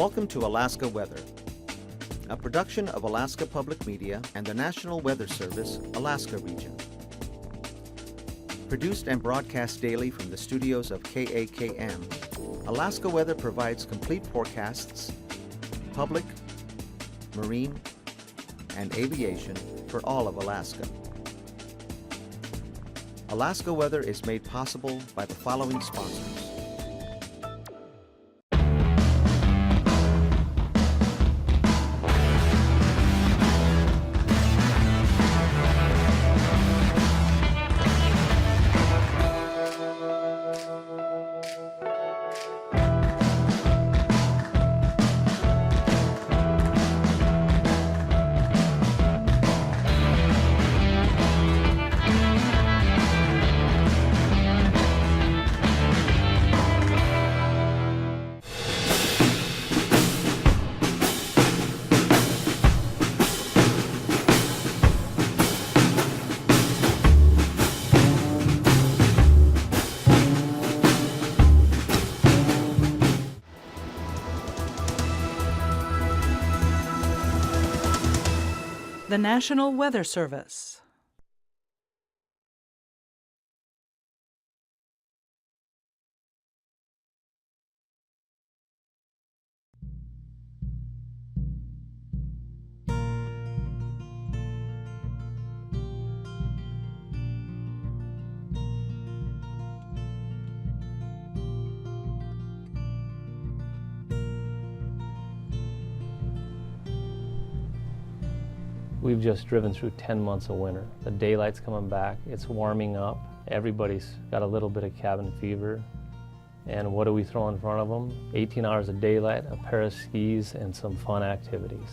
Welcome to Alaska Weather, a production of Alaska Public Media and the National Weather Service, Alaska Region. Produced and broadcast daily from the studios of KAKM, Alaska Weather provides complete forecasts, public, marine, and aviation for all of Alaska. Alaska Weather is made possible by the following sponsors. The National Weather Service. We've just driven through 10 months of winter. The daylight's coming back, it's warming up. Everybody's got a little bit of cabin fever. And what do we throw in front of them? 18 hours of daylight, a pair of skis, and some fun activities.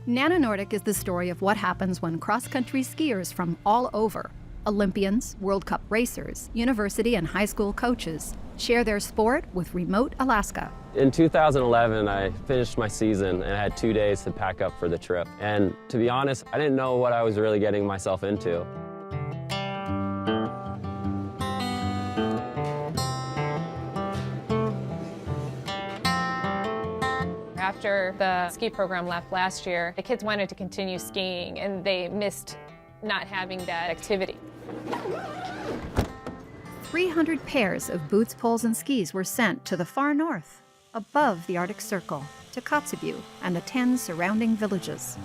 Nana Nordic is the story of what happens when cross-country skiers from all over, Olympians, World Cup racers, university and high school coaches, share their sport with remote Alaska. In 2011, I finished my season and I had 2 days to pack up for the trip. And to be honest, I didn't know what I was really getting myself into. After the ski program left last year, the kids wanted to continue skiing and they missed not having that activity. 300 pairs of boots, poles, and skis were sent to the far north, above the Arctic Circle, to Kotzebue and the 10 surrounding villages.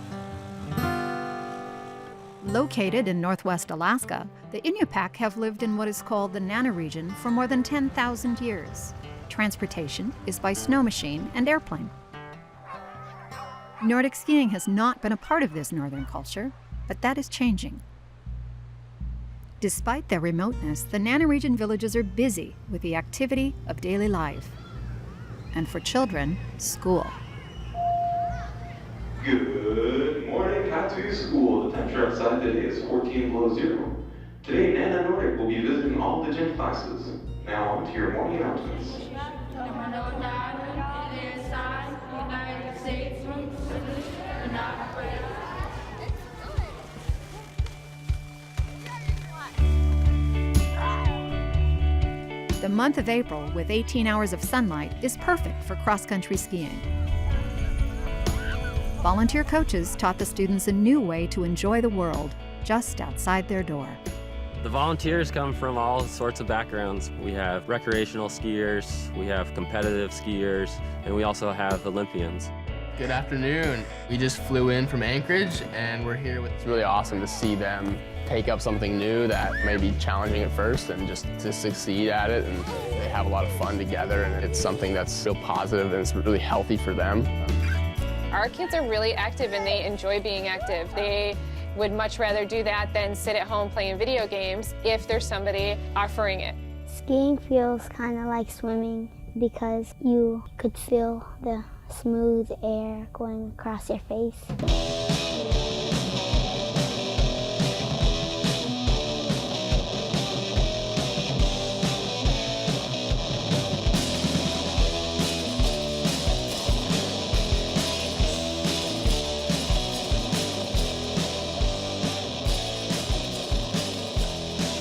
Located in northwest Alaska, the Inupiaq have lived in what is called the Nana region for more than 10,000 years. Transportation is by snow machine and airplane. Nordic skiing has not been a part of this northern culture, but that is changing. Despite their remoteness, the Nana region villages are busy with the activity of daily life. And for children, school. Good morning, AKwx School. The temperature outside today is 14 below zero. Today, Nana Nordic will be visiting all the gym classes. Now on to your morning announcements. The month of April, with 18 hours of sunlight, is perfect for cross-country skiing. Volunteer coaches taught the students a new way to enjoy the world just outside their door. The volunteers come from all sorts of backgrounds. We have recreational skiers, we have competitive skiers, and we also have Olympians. Good afternoon. We just flew in from Anchorage and we're here with... It's really awesome to see them take up something new that may be challenging at first and just to succeed at it, and they have a lot of fun together, and it's something that's real positive and it's really healthy for them. Our kids are really active and they enjoy being active. They would much rather do that than sit at home playing video games if there's somebody offering it. Skiing feels kind of like swimming because you could feel the smooth air going across your face.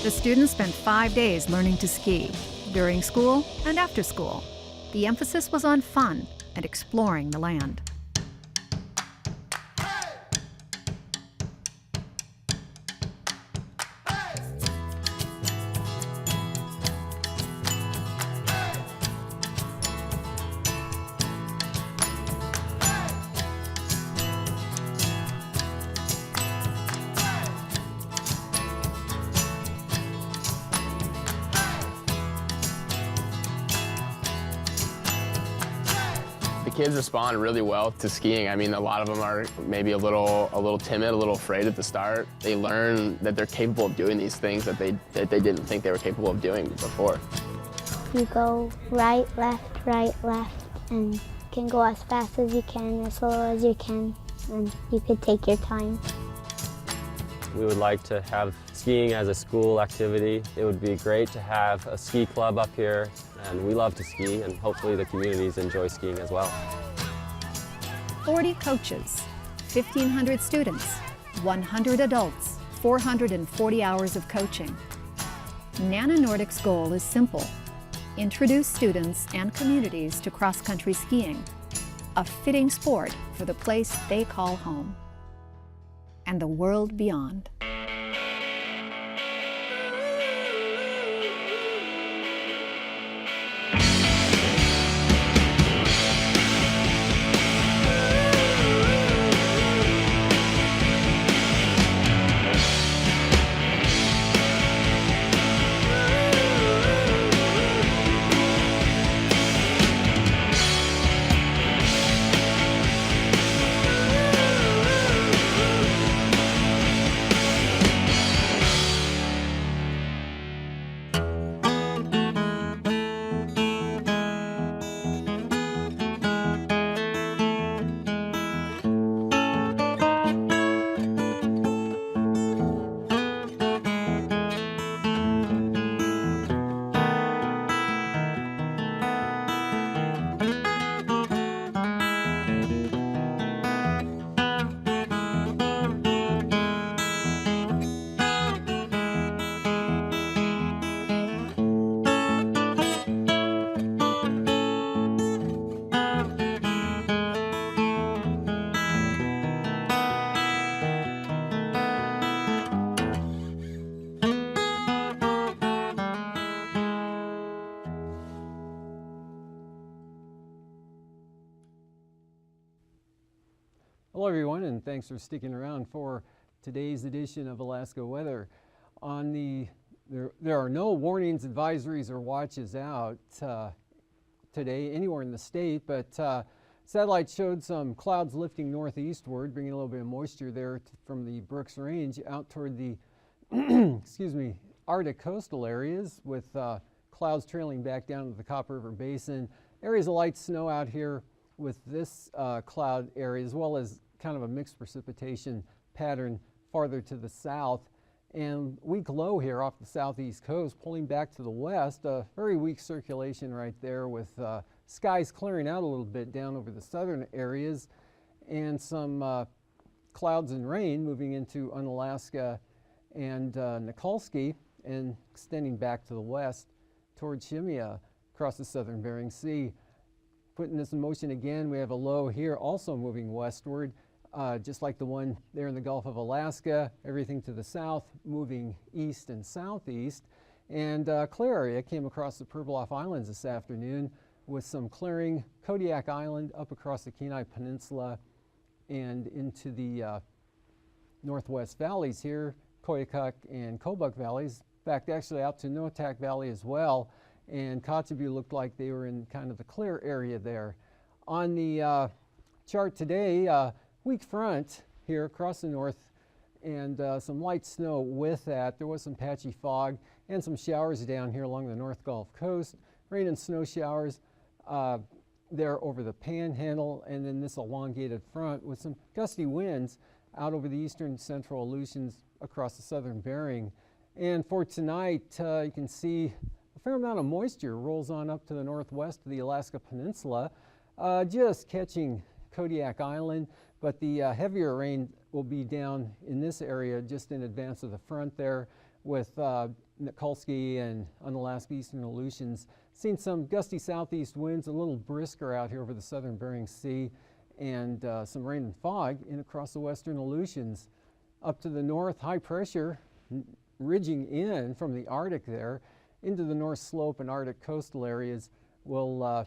The students spent 5 days learning to ski, during school and after school. The emphasis was on fun, and exploring the land. The kids respond really well to skiing. I mean, a lot of them are maybe a little timid, a little afraid at the start. They learn that they're capable of doing these things that they didn't think they were capable of doing before. You go right, left, and can go as fast as you can, as slow as you can, and you could take your time. We would like to have skiing as a school activity. It would be great to have a ski club up here, and we love to ski, and hopefully the communities enjoy skiing as well. 40 coaches, 1,500 students, 100 adults, 440 hours of coaching. Nana Nordic's goal is simple: introduce students and communities to cross-country skiing, a fitting sport for the place they call home and the world beyond. Hello everyone, and thanks for sticking around for today's edition of Alaska Weather. There are no warnings, advisories, or watches out today anywhere in the state, but satellite showed some clouds lifting northeastward, bringing a little bit of moisture there from the Brooks Range out toward the excuse me, Arctic coastal areas, with clouds trailing back down to the Copper River Basin. Areas of light snow out here with this cloud area, as well as kind of a mixed precipitation pattern farther to the south. And weak low here off the southeast coast, pulling back to the west. A very weak circulation right there, with skies clearing out a little bit down over the southern areas, and some clouds and rain moving into Unalaska and Nikolsky, and extending back to the west towards Shemya across the southern Bering Sea. Putting this in motion again, we have a low here also moving westward, just like the one there in the Gulf of Alaska. Everything to the south moving east and southeast. And clear area came across the Pribilof Islands this afternoon, with some clearing. Kodiak Island up across the Kenai Peninsula and into the northwest valleys here, Koyukuk and Kobuk valleys. In fact, actually out to Noatak Valley as well. And Kotzebue looked like they were in kind of the clear area there. On the chart today, weak front here across the north, and some light snow with that. There was some patchy fog and some showers down here along the North Gulf Coast. Rain and snow showers there over the Panhandle, and then this elongated front with some gusty winds out over the eastern central Aleutians across the southern Bering. And for tonight, you can see a fair amount of moisture rolls on up to the northwest of the Alaska Peninsula, just catching Kodiak Island, but the heavier rain will be down in this area just in advance of the front there, with Nikolsky and Unalaska eastern Aleutians Seen some gusty southeast winds, a little brisker out here over the southern Bering Sea, and some rain and fog in across the western Aleutians. Up to the north, high pressure ridging in from the Arctic there into the North Slope and Arctic coastal areas will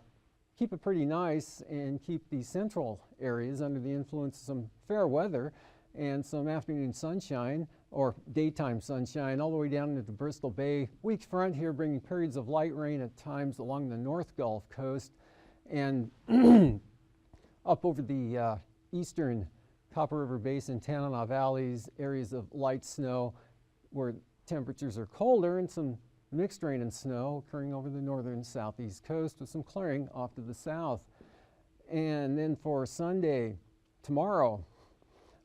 keep it pretty nice and keep the central areas under the influence of some fair weather and some afternoon sunshine or daytime sunshine all the way down into the Bristol Bay. Weak front here bringing periods of light rain at times along the North Gulf Coast and up over the eastern Copper River Basin, Tanana Valleys, areas of light snow where temperatures are colder, and some mixed rain and snow occurring over the northern southeast coast with some clearing off to the south. And then for Sunday, tomorrow,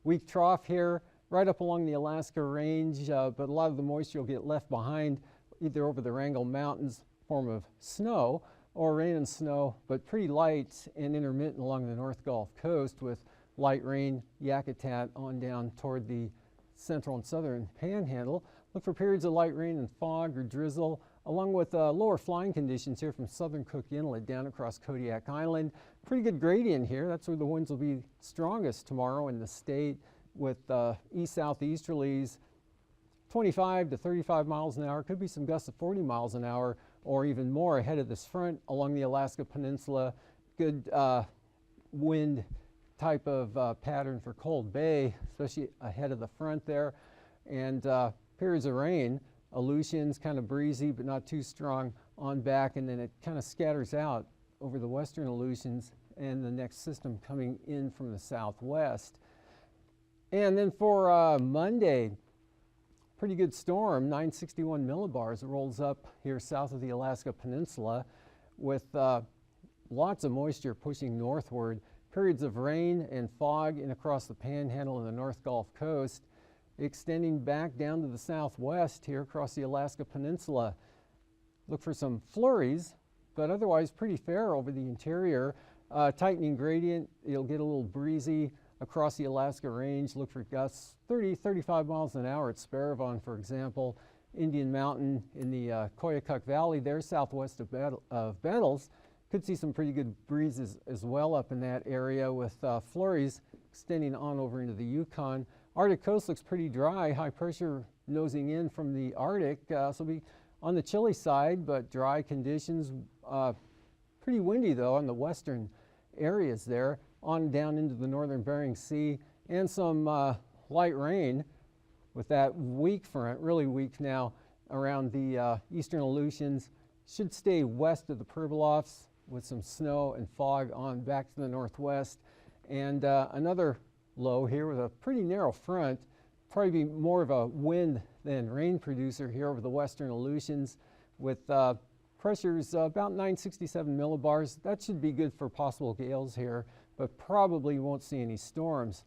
weak trough here right up along the Alaska Range, but a lot of the moisture will get left behind either over the Wrangell Mountains in form of snow or rain and snow, but pretty light and intermittent along the North Gulf Coast with light rain, Yakutat on down toward the central and southern panhandle. Look for periods of light rain and fog or drizzle, along with lower flying conditions here from southern Cook Inlet down across Kodiak Island. Pretty good gradient here. That's where the winds will be strongest tomorrow in the state with east-southeasterlies 25 to 35 miles an hour. Could be some gusts of 40 miles an hour or even more ahead of this front along the Alaska Peninsula. Good wind type of pattern for Cold Bay, especially ahead of the front there. And periods of rain, Aleutians kind of breezy but not too strong on back, and then it kind of scatters out over the western Aleutians and the next system coming in from the southwest. And then for Monday, pretty good storm, 961 millibars. It rolls up here south of the Alaska Peninsula with lots of moisture pushing northward. Periods of rain and fog in across the panhandle and the North Gulf Coast, extending back down to the southwest here across the Alaska Peninsula. Look for some flurries, but otherwise pretty fair over the interior. Tightening gradient, it'll get a little breezy across the Alaska Range. Look for gusts 30-35 miles an hour at Sparivon, for example. Indian Mountain in the Koyukuk Valley there, southwest of Bettles. Could see some pretty good breezes as well up in that area with flurries extending on over into the Yukon. Arctic coast looks pretty dry, high pressure nosing in from the Arctic. So it'll be on the chilly side, but dry conditions. Pretty windy though on the western areas there, on down into the northern Bering Sea, and some light rain with that weak front, really weak now, around the eastern Aleutians. Should stay west of the Pribilofs with some snow and fog on back to the northwest. And another low here with a pretty narrow front, probably be more of a wind than rain producer here over the western Aleutians with pressures about 967 millibars. That should be good for possible gales here, but probably won't see any storms.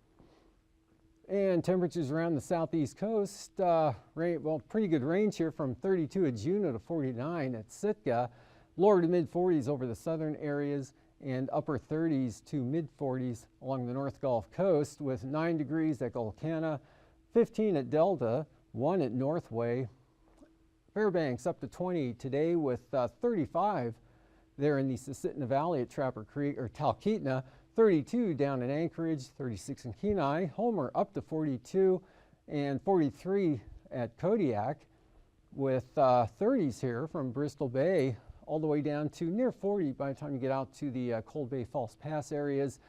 And temperatures around the southeast coast, pretty good range here from 32 at Juneau to 49 at Sitka. Lower to mid 40s over the southern areas and upper 30s to mid 40s along the North Gulf Coast with 9 degrees at Golcana, 15 at Delta, 1 at Northway. Fairbanks up to 20 today with 35 there in the Susitna Valley at Trapper Creek or Talkeetna, 32 down in Anchorage, 36 in Kenai. Homer up to 42 and 43 at Kodiak with 30s here from Bristol Bay all the way down to near 40 by the time you get out to the Cold Bay False Pass areas,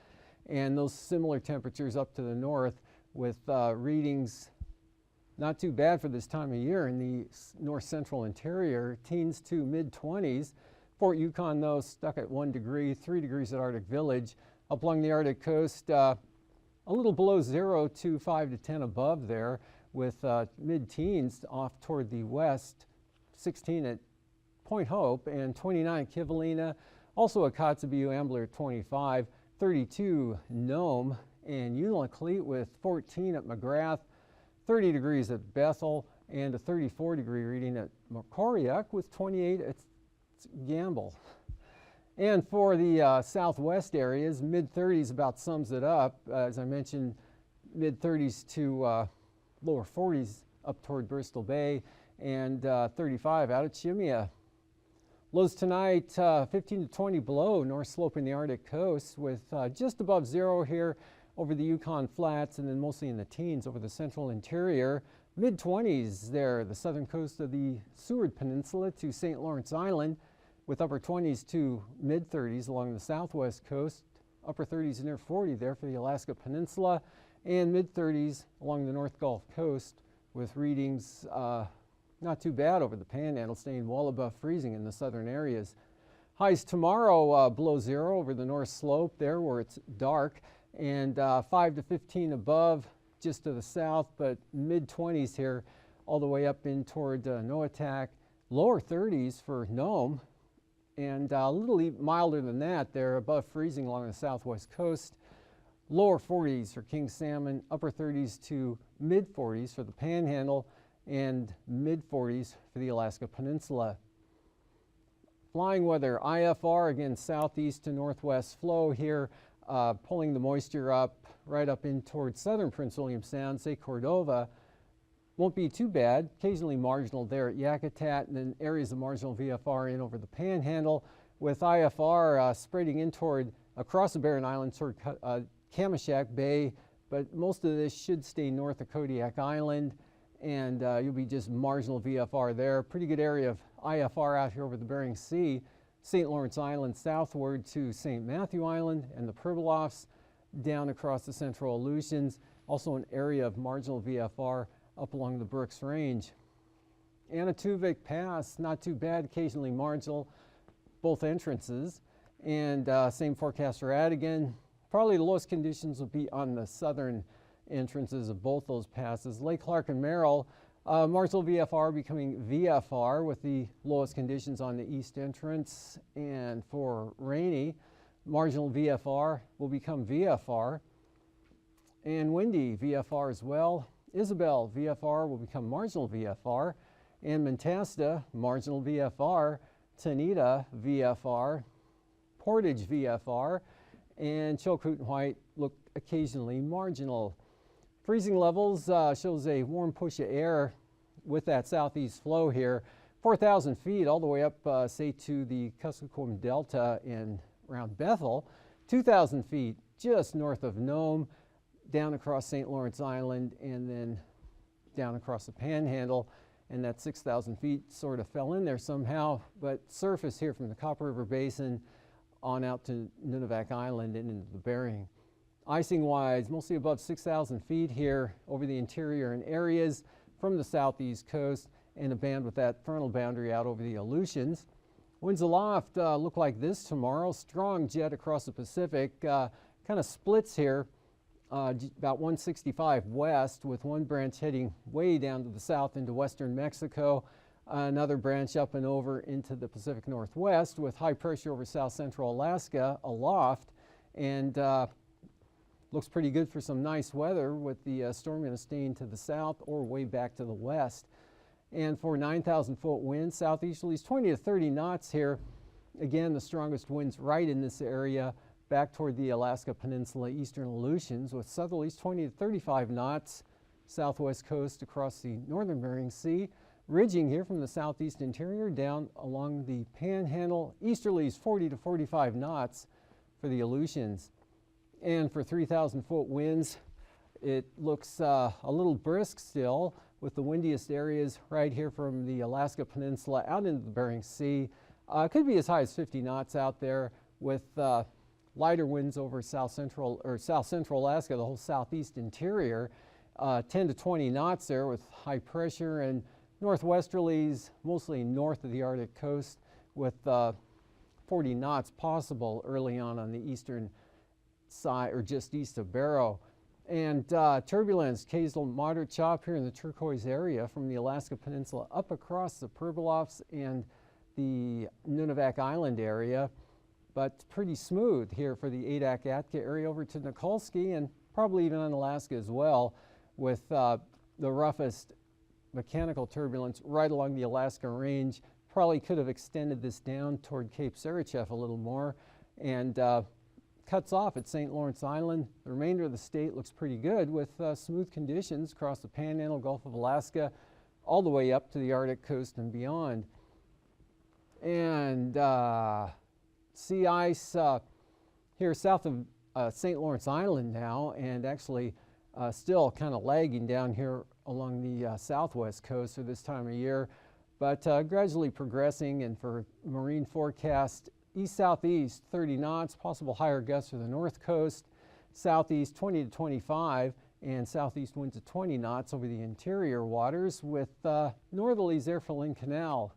and those similar temperatures up to the north with readings not too bad for this time of year in the north central interior, teens to mid 20s. Fort Yukon though stuck at 1 degree, 3 degrees at Arctic Village. Up along the Arctic coast, a little below 0 to 5 to 10 above there with mid-teens off toward the west, 16 at Point Hope and 29 at Kivalina. Also at Kotzebue, Ambler 25, 32 Nome and Unalakleet with 14 at McGrath, 30 degrees at Bethel, and a 34 degree reading at Macoriac with 28 at Gamble. And for the southwest areas, mid-30s about sums it up. As I mentioned, mid-30s to lower 40s up toward Bristol Bay, and 35 out at Shimia. Lows tonight, 15 to 20 below, north slope in the Arctic coast, with just above zero here over the Yukon Flats, and then mostly in the teens over the central interior. Mid-20s there, the southern coast of the Seward Peninsula to St. Lawrence Island, with upper 20s to mid-30s along the southwest coast, upper 30s near 40 there for the Alaska Peninsula, and mid-30s along the North Gulf Coast, with readings not too bad over the Panhandle, staying well above freezing in the southern areas. Highs tomorrow below zero over the north slope there where it's dark, and 5 to 15 above just to the south, but mid-20s here all the way up in toward Noatak. Lower 30s for Nome, and a little milder than that there above freezing along the southwest coast. Lower 40s for King Salmon, upper 30s to mid-40s for the Panhandle, and mid-40s for the Alaska Peninsula. Flying weather, IFR, again southeast to northwest flow here, pulling the moisture up right up in towards southern Prince William Sound, say Cordova. Won't be too bad, occasionally marginal there at Yakutat, and then areas of marginal VFR in over the Panhandle, with IFR spreading in toward across the Barren Islands toward Kamishak Bay, but most of this should stay north of Kodiak Island, and you'll be just marginal VFR there. Pretty good area of IFR out here over the Bering Sea. St. Lawrence Island southward to St. Matthew Island and the Pribilofs down across the central Aleutians. Also an area of marginal VFR up along the Brooks Range. Anatuvik Pass, not too bad, occasionally marginal, both entrances. And same forecast for Adigan. Probably the lowest conditions will be on the southern entrances of both those passes. Lake Clark and Merrill, marginal VFR becoming VFR with the lowest conditions on the east entrance. And for Rainy, marginal VFR will become VFR. And windy VFR as well. Isabel VFR will become marginal VFR. And Mentasta, marginal VFR. Tanita VFR. Portage VFR. And Chilkoot and White look occasionally marginal. Freezing levels shows a warm push of air with that southeast flow here. 4,000 feet all the way up, say, to the Kuskokwim Delta and around Bethel. 2,000 feet just north of Nome, down across St. Lawrence Island, and then down across the Panhandle. And that 6,000 feet sort of fell in there somehow, but surface here from the Copper River Basin on out to Nunivak Island and into the Bering. Icing wise, mostly above 6,000 feet here over the interior and areas from the southeast coast, and a band with that frontal boundary out over the Aleutians. Winds aloft look like this tomorrow. Strong jet across the Pacific, kind of splits here, about 165 west, with one branch heading way down to the south into western Mexico. Another branch up and over into the Pacific Northwest with high pressure over south central Alaska aloft, and looks pretty good for some nice weather with the storm going to stay to the south or way back to the west. And for 9,000 foot winds, southeasterlies 20 to 30 knots here. Again, the strongest winds right in this area back toward the Alaska Peninsula, eastern Aleutians, with southerlies 20 to 35 knots, southwest coast across the northern Bering Sea. Ridging here from the southeast interior down along the Panhandle, easterlies 40 to 45 knots for the Aleutians. And for 3,000 foot winds, it looks a little brisk still, with the windiest areas right here from the Alaska Peninsula out into the Bering Sea. Could be as high as 50 knots out there, with lighter winds over south central Alaska, the whole southeast interior. 10 to 20 knots there with high pressure, and northwesterlies mostly north of the Arctic coast, with 40 knots possible early on the eastern side or just east of Barrow. And turbulence, occasional moderate chop here in the turquoise area from the Alaska Peninsula up across the Pribilofs and the Nunivak Island area, but pretty smooth here for the Adak-Atka area over to Nikolsky, and probably even on Alaska as well, with the roughest mechanical turbulence right along the Alaska Range. Probably could have extended this down toward Cape Sarachev a little more, and cuts off at St. Lawrence Island. The remainder of the state looks pretty good, with smooth conditions across the Panhandle, Gulf of Alaska, all the way up to the Arctic coast and beyond. And sea ice here south of St. Lawrence Island now, and actually still kind of lagging down here along the southwest coast for this time of year, but gradually progressing. And for marine forecast, east-southeast 30 knots, possible higher gusts for the north coast, southeast 20 to 25, and southeast winds at 20 knots over the interior waters, with northerlies there for Lynn Canal,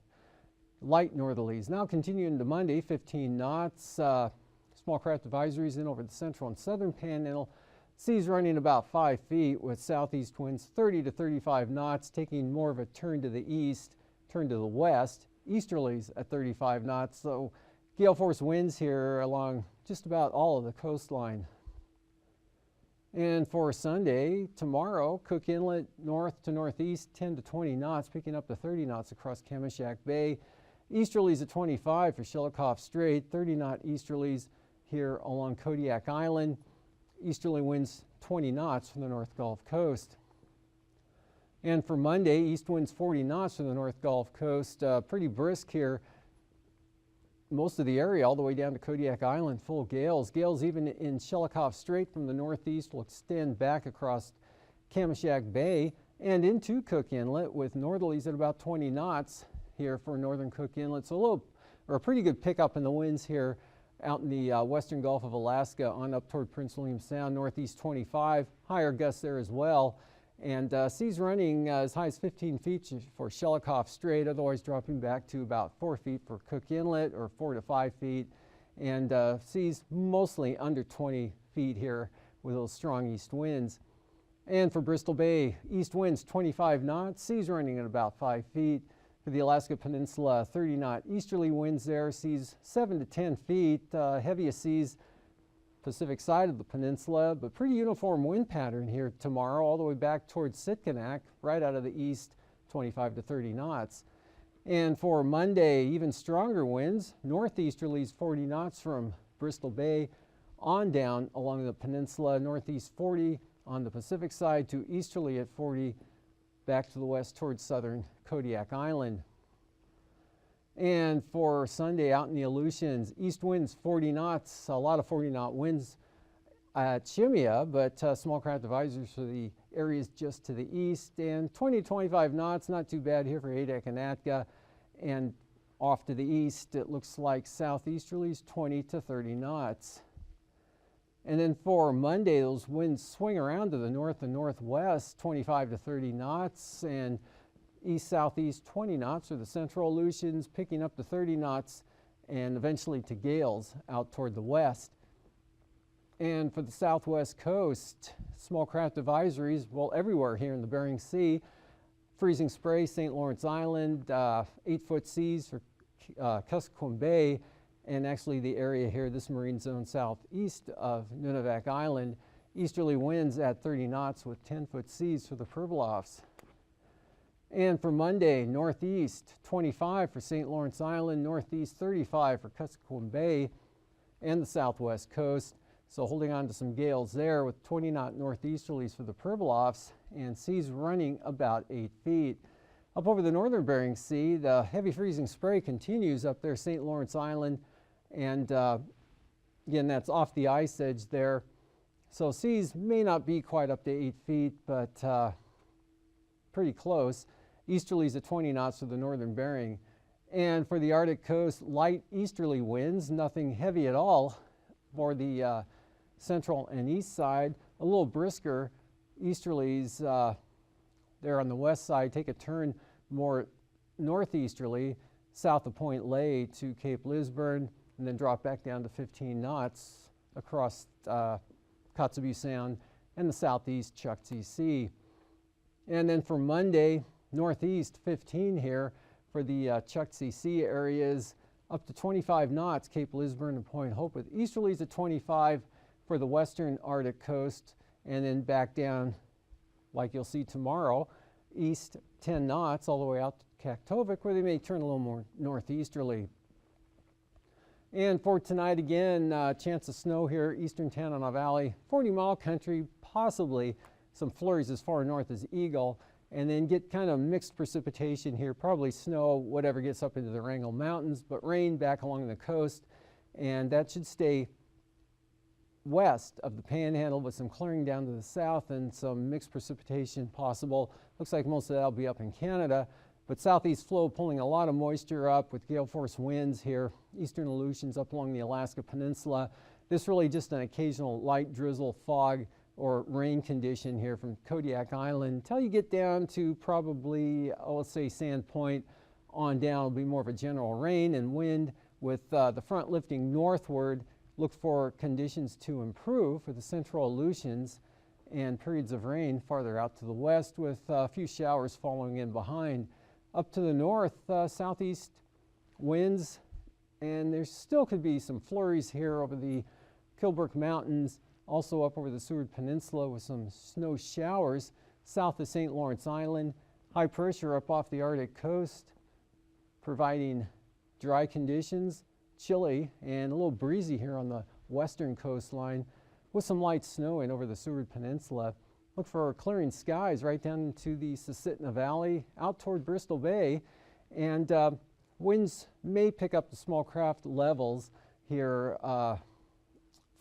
light northerlies. Now continuing to Monday, 15 knots, small craft advisories in over the central and southern panhandle. Seas running about 5 feet with southeast winds 30 to 35 knots, taking more of a turn to the east, turn to the west. Easterlies at 35 knots, so gale force winds here along just about all of the coastline. And for Sunday, tomorrow, Cook Inlet north to northeast 10 to 20 knots, picking up to 30 knots across Kamishak Bay. Easterlies at 25 for Shelikof Strait, 30-knot easterlies here along Kodiak Island. Easterly winds 20 knots from the North Gulf Coast. And for Monday, east winds 40 knots from the North Gulf Coast, pretty brisk here. Most of the area all the way down to Kodiak Island, full gales. Gales even in Shelikof Strait from the northeast will extend back across Kamishak Bay and into Cook Inlet with northerlies at about 20 knots here for northern Cook Inlet. So a pretty good pickup in the winds here out in the western Gulf of Alaska on up toward Prince William Sound, northeast 25, higher gusts there as well. And seas running as high as 15 feet for Shelikof Strait, otherwise dropping back to about 4 feet for Cook Inlet, or 4 to 5 feet. And seas mostly under 20 feet here with those strong east winds. And for Bristol Bay, east winds 25 knots, seas running at about 5 feet. For the Alaska Peninsula, 30-knot easterly winds there, seas 7 to 10 feet, heaviest seas Pacific side of the peninsula, but pretty uniform wind pattern here tomorrow, all the way back towards Sitkinak, right out of the east, 25 to 30 knots. And for Monday, even stronger winds, northeasterlies 40 knots from Bristol Bay on down along the peninsula, northeast 40 on the Pacific side to easterly at 40 back to the west towards southern Kodiak Island. And for Sunday out in the Aleutians, east winds 40 knots, a lot of 40-knot winds at Shimia, but small craft advisories for the areas just to the east, and 20 to 25 knots, not too bad here for Adak and Atka. And off to the east, it looks like southeasterlies 20 to 30 knots. And then for Monday, those winds swing around to the north and northwest, 25 to 30 knots, and east-southeast 20 knots for the central Aleutians, picking up to 30 knots, and eventually to gales out toward the west. And for the southwest coast, small craft advisories, well, everywhere here in the Bering Sea. Freezing spray, St. Lawrence Island, 8-foot seas for Kuskokwim Bay, and actually the area here, this marine zone southeast of Nunivak Island. Easterly winds at 30 knots with 10-foot seas for the Pribilofs. And for Monday, northeast 25 for St. Lawrence Island, northeast 35 for Kuskokwim Bay and the southwest coast. So holding on to some gales there with 20-knot northeasterlies for the Pribilofs and seas running about 8 feet. Up over the northern Bering Sea, the heavy freezing spray continues up there, St. Lawrence Island, and again, that's off the ice edge there. So seas may not be quite up to 8 feet, but pretty close. Easterlies at 20 knots for the northern Bering. And for the Arctic coast, light easterly winds, nothing heavy at all for the central and east side. A little brisker easterlies there on the west side, take a turn more northeasterly south of Point Ley to Cape Lisburne, and then drop back down to 15 knots across Kotzebue Sound and the southeast Chukchi Sea. And then for Monday, northeast 15 here for the Chukchi Sea areas, up to 25 knots, Cape Lisburne and Point Hope, with easterlies at 25 for the western Arctic coast, and then back down, like you'll see tomorrow, east 10 knots all the way out to Kaktovik, where they may turn a little more northeasterly. And for tonight again, chance of snow here, eastern Tanana Valley, 40-mile country, possibly some flurries as far north as Eagle, and then get kind of mixed precipitation here, probably snow, whatever gets up into the Wrangell Mountains, but rain back along the coast, and that should stay west of the Panhandle with some clearing down to the south and some mixed precipitation possible. Looks like most of that will be up in Canada, but southeast flow pulling a lot of moisture up with gale force winds here, eastern Aleutians up along the Alaska Peninsula. This really just an occasional light drizzle, fog, or rain condition here from Kodiak Island until you get down to probably, let's say Sand Point on down. It'll be more of a general rain and wind with the front lifting northward. Look for conditions to improve for the central Aleutians and periods of rain farther out to the west with a few showers following in behind. Up to the north, southeast winds, and there still could be some flurries here over the Kilbrook Mountains, also up over the Seward Peninsula with some snow showers south of St. Lawrence Island. High pressure up off the Arctic coast, providing dry conditions, chilly, and a little breezy here on the western coastline with some light snow in over the Seward Peninsula. Look for clearing skies right down into the Susitna Valley, out toward Bristol Bay, and winds may pick up to small craft levels here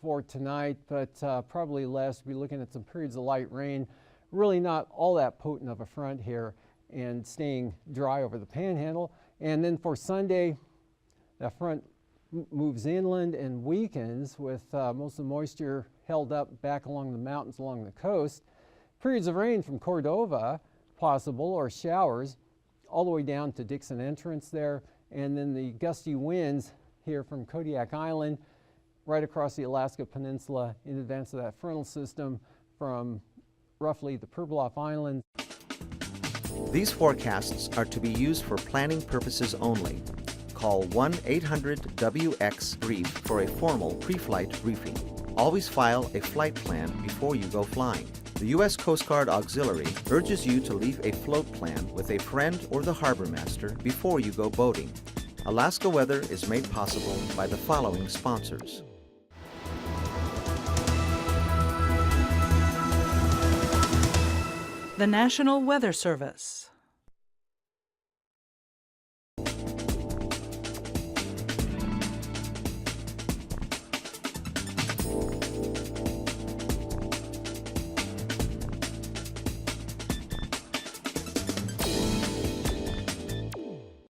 for tonight, but probably less. We'll be looking at some periods of light rain. Really not all that potent of a front here, and staying dry over the Panhandle. And then for Sunday, that front moves inland and weakens with most of the moisture held up back along the mountains along the coast. Periods of rain from Cordova possible, or showers all the way down to Dixon Entrance there, and then the gusty winds here from Kodiak Island right across the Alaska Peninsula in advance of that frontal system from roughly the Pribilof Islands. These forecasts are to be used for planning purposes only. Call 1-800-WX-BRIEF for a formal pre-flight briefing. Always file a flight plan before you go flying. The U.S. Coast Guard Auxiliary urges you to leave a float plan with a friend or the harbor master before you go boating. Alaska Weather is made possible by the following sponsors. The National Weather Service.